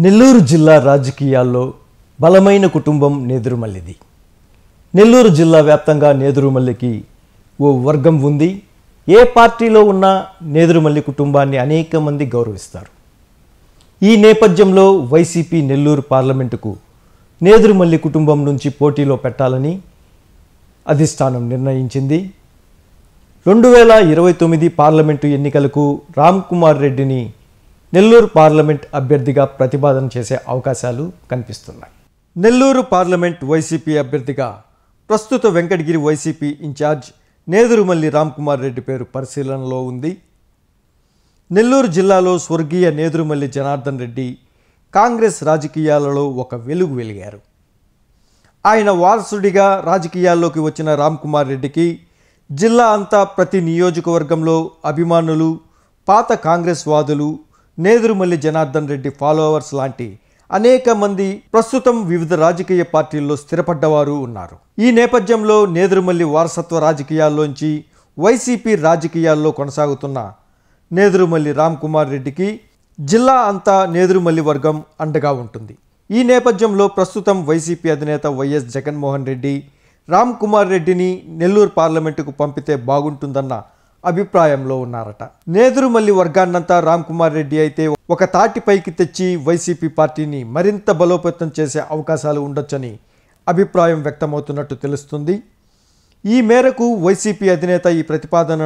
నెల్లూరు జిల్లా రాజకీయాల్లో బలమైన కుటుంబం నేదురుమల్లిది. నెల్లూరు జిల్లా వ్యాప్తంగా నేదురుమల్లికి ఓ వర్గం ఉంది. ఏ పార్టీలో ఉన్న నేదురుమల్లి కుటుంబాన్ని అనేక మంది గౌరవిస్తారు. ఈ నేపథ్యంలో వైసీపీ నెల్లూరు పార్లమెంటుకు నేదురుమల్లి కుటుంబం నుంచి పోటీలో పెట్టాలని అధిష్టానం నిర్ణయించింది. 2029 పార్లమెంటు ఎన్నికలకు రామ్ కుమార్ రెడ్డిని నెల్లూరు పార్లమెంట్ అభ్యర్థిగా ప్రతిపాదన చేసే అవకాశాలు కనిపిస్తున్నాయి. నెల్లూరు పార్లమెంట్ వైసీపీ అభ్యర్థిగా ప్రస్తుత వెంకటగిరి వైసీపీ ఇన్ఛార్జ్ నేదురుమల్లి రామ్ కుమార్ రెడ్డి పేరు పరిశీలనలో ఉంది. నెల్లూరు జిల్లాలో స్వర్గీయ నేదురుమల్లి జనార్దన్ రెడ్డి కాంగ్రెస్ రాజకీయాలలో ఒక వెలుగు వెలిగారు. ఆయన వారసుడిగా రాజకీయాల్లోకి వచ్చిన రామ్ కుమార్ రెడ్డికి జిల్లా అంతా ప్రతి నియోజకవర్గంలో అభిమానులు, పాత కాంగ్రెస్ వాదులు, నేదురుమల్లి జనార్దన్ రెడ్డి ఫాలోవర్స్ లాంటి అనేక మంది ప్రస్తుతం వివిధ రాజకీయ పార్టీల్లో స్థిరపడ్డవారు ఉన్నారు. ఈ నేపథ్యంలో నేదురుమల్లి వారసత్వ రాజకీయాల్లోంచి వైసీపీ రాజకీయాల్లో కొనసాగుతున్న నేదురుమల్లి రామ్ కుమార్ రెడ్డికి జిల్లా అంతా నేదురుమల్లి వర్గం అండగా ఉంటుంది. ఈ నేపథ్యంలో ప్రస్తుతం వైసీపీ అధినేత వైఎస్ జగన్మోహన్ రెడ్డి రామ్ కుమార్ రెడ్డిని నెల్లూరు పార్లమెంటుకు పంపితే బాగుంటుందన్న అభిప్రాయంలో ఉన్నారట. నేదురుమల్లి వర్గాన్నంతా రామ్ కుమార్ రెడ్డి అయితే ఒక తాటిపైకి తెచ్చి వైసీపీ పార్టీని మరింత బలోపేతం చేసే అవకాశాలు ఉండొచ్చని అభిప్రాయం వ్యక్తమవుతున్నట్టు తెలుస్తుంది. ఈ మేరకు వైసీపీ అధినేత ఈ ప్రతిపాదన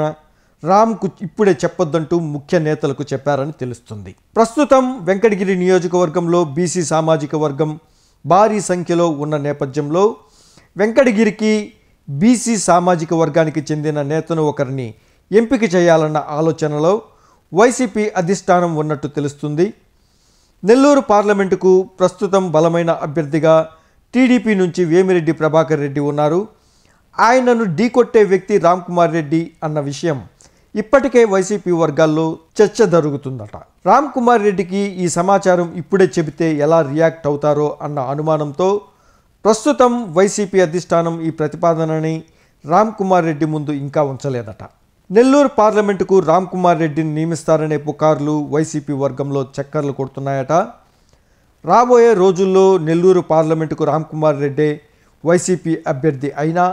రామ్కు ఇప్పుడే చెప్పొద్దంటూ ముఖ్య నేతలకు చెప్పారని తెలుస్తుంది. ప్రస్తుతం వెంకటగిరి నియోజకవర్గంలో బీసీ సామాజిక వర్గం భారీ సంఖ్యలో ఉన్న నేపథ్యంలో వెంకటగిరికి బీసీ సామాజిక వర్గానికి చెందిన నేతను ఒకరిని ఎంపిక చేయాలన్న ఆలోచనలో వైసీపీ అధిష్టానం ఉన్నట్టు తెలుస్తుంది. నెల్లూరు పార్లమెంటుకు ప్రస్తుతం బలమైన అభ్యర్థిగా టీడీపీ నుంచి వేమిరెడ్డి ప్రభాకర్ రెడ్డి ఉన్నారు. ఆయనను ఢీకొట్టే వ్యక్తి రామ్ కుమార్ రెడ్డి అన్న విషయం ఇప్పటికే వైసీపీ వర్గాల్లో చర్చ జరుగుతుందట. రామ్ కుమార్ రెడ్డికి ఈ సమాచారం ఇప్పుడే చెబితే ఎలా రియాక్ట్ అవుతారో అన్న అనుమానంతో ప్రస్తుతం వైసీపీ అధిష్టానం ఈ ప్రతిపాదనని రామ్ కుమార్ రెడ్డి ముందు ఇంకా ఉంచలేదట. నెల్లూరు పార్లమెంటుకు రామ్ కుమార్ రెడ్డిని నియమిస్తారనే పుకార్లు వైసీపీ వర్గంలో చక్కర్లు కొడుతున్నాయట. రాబోయే రోజుల్లో నెల్లూరు పార్లమెంటుకు రామ్ కుమార్ రెడ్డి వైసీపీ అభ్యర్థి అయినా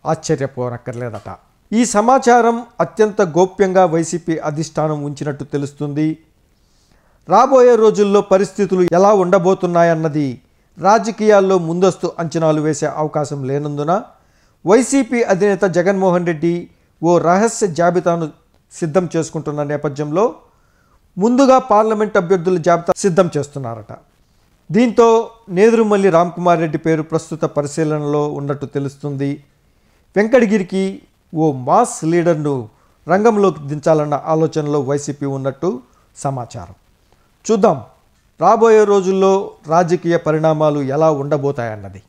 ఆశ్చర్యపోనక్కర్లేదట. ఈ సమాచారం అత్యంత గోప్యంగా వైసీపీ అధిష్టానం ఉంచినట్టు తెలుస్తుంది. రాబోయే రోజుల్లో పరిస్థితులు ఎలా ఉండబోతున్నాయన్నది రాజకీయాల్లో ముందస్తు అంచనాలు వేసే అవకాశం లేనందున వైసీపీ అధినేత జగన్మోహన్ రెడ్డి ఓ రహస్య జాబితాను సిద్ధం చేసుకుంటున్న నేపథ్యంలో ముందుగా పార్లమెంట్ అభ్యర్థుల జాబితా సిద్ధం చేస్తున్నారట. దీంతో నేదురుమల్లి రామ్ కుమార్ రెడ్డి పేరు ప్రస్తుత పరిశీలనలో ఉన్నట్టు తెలుస్తుంది. వెంకటగిరికి ఓ మాస్ లీడర్ను రంగంలోకి దించాలన్న ఆలోచనలో వైసీపీ ఉన్నట్టు సమాచారం. చూద్దాం రాబోయే రోజుల్లో రాజకీయ పరిణామాలు ఎలా ఉండబోతాయన్నది.